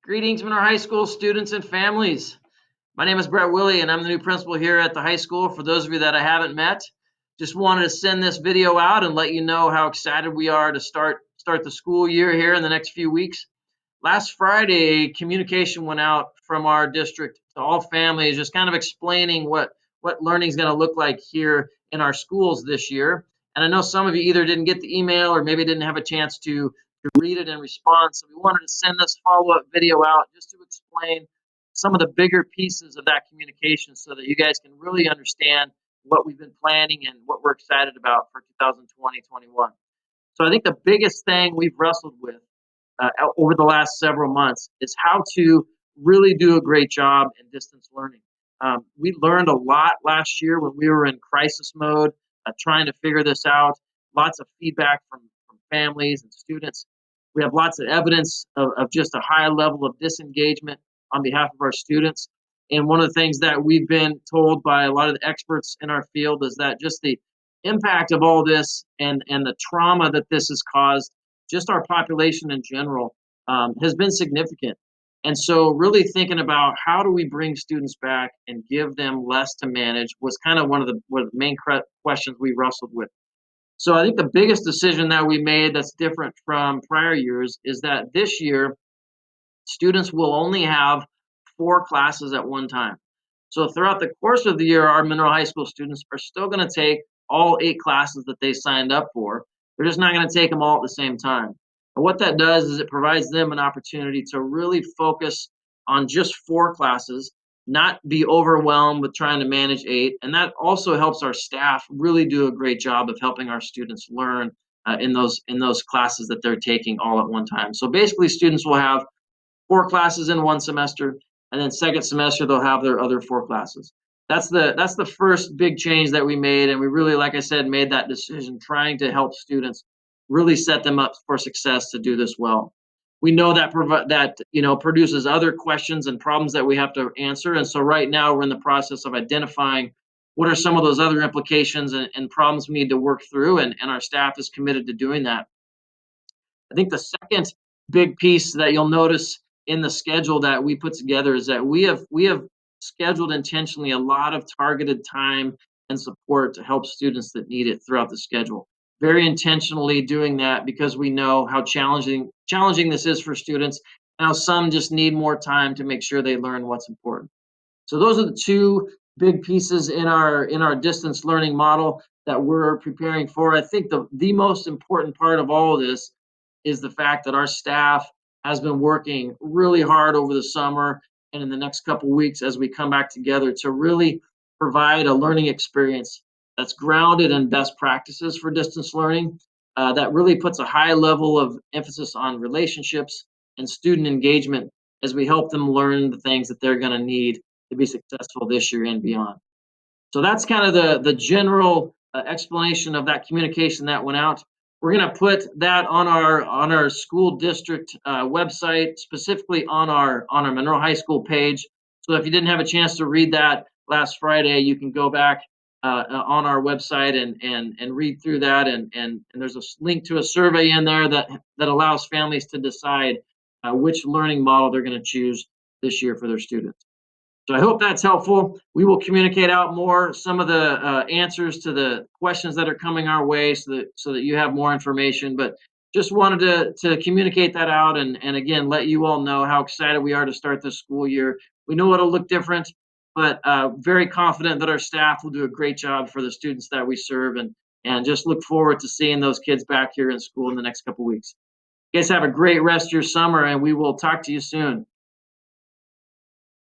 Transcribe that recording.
Greetings, Monroe High School students and families. My name is Brett Wille, and I'm the new principal here at the high school. For those of you that I haven't met, just wanted to send this video out and let you know how excited we are to start the school year here in the next few weeks. Last Friday, communication went out from our district to all families, just kind of explaining what learning is going to look like here in our schools this year. And I know some of you either didn't get the email or maybe didn't have a chance to read it and respond. So we wanted to send this follow-up video out just to explain some of the bigger pieces of that communication so that you guys can really understand what we've been planning and what we're excited about for 2020-21. So I think the biggest thing we've wrestled with over the last several months is how to really do a great job in distance learning. We learned a lot last year when we were in crisis mode, trying to figure this out. Lots of feedback from families and students. We have lots of evidence of just a high level of disengagement on behalf of our students. And one of the things that we've been told by a lot of the experts in our field is that just the impact of all this and the trauma that this has caused just our population in general has been significant. And so, really thinking about how do we bring students back and give them less to manage was kind of one of the main questions we wrestled with. So, I think the biggest decision that we made that's different from prior years is that this year students will only have 4 classes at one time. So throughout the course of the year, our Monroe High School students are still going to take all 8 classes that they signed up for. They're just not going to take them all at the same time. And what that does is it provides them an opportunity to really focus on just 4 classes, not be overwhelmed with trying to manage 8. And that also helps our staff really do a great job of helping our students learn in those classes that they're taking all at one time. So basically, students will have 4 classes in one semester, and then second semester they'll have their other 4 classes. That's the first big change that we made, and we really, like I said, made that decision trying to help students really set them up for success to do this well. We know that produces other questions and problems that we have to answer, and so right now we're in the process of identifying what are some of those other implications and problems we need to work through, and our staff is committed to doing that. I think the second big piece that you'll notice in the schedule that we put together is that we have scheduled intentionally a lot of targeted time and support to help students that need it throughout the schedule. Very intentionally doing that because we know how challenging this is for students, and how some just need more time to make sure they learn what's important. So those are the two big pieces in our distance learning model that we're preparing for. I think the most important part of all of this is the fact that our staff has been working really hard over the summer and in the next couple weeks as we come back together to really provide a learning experience that's grounded in best practices for distance learning, that really puts a high level of emphasis on relationships and student engagement as we help them learn the things that they're going to need to be successful this year and beyond. So that's kind of the general explanation of that communication that went out. We're going to put that on our school district website, specifically on our Monroe High School page. So if you didn't have a chance to read that last Friday, you can go back on our website and read through that. And there's a link to a survey in there that allows families to decide which learning model they're going to choose this year for their students. So I hope that's helpful. We will communicate out more some of the answers to the questions that are coming our way so that you have more information. But just wanted to communicate that out and again let you all know how excited we are to start this school year. We know it'll look different, but very confident that our staff will do a great job for the students that we serve and just look forward to seeing those kids back here in school in the next couple weeks. You guys have a great rest of your summer, and we will talk to you soon.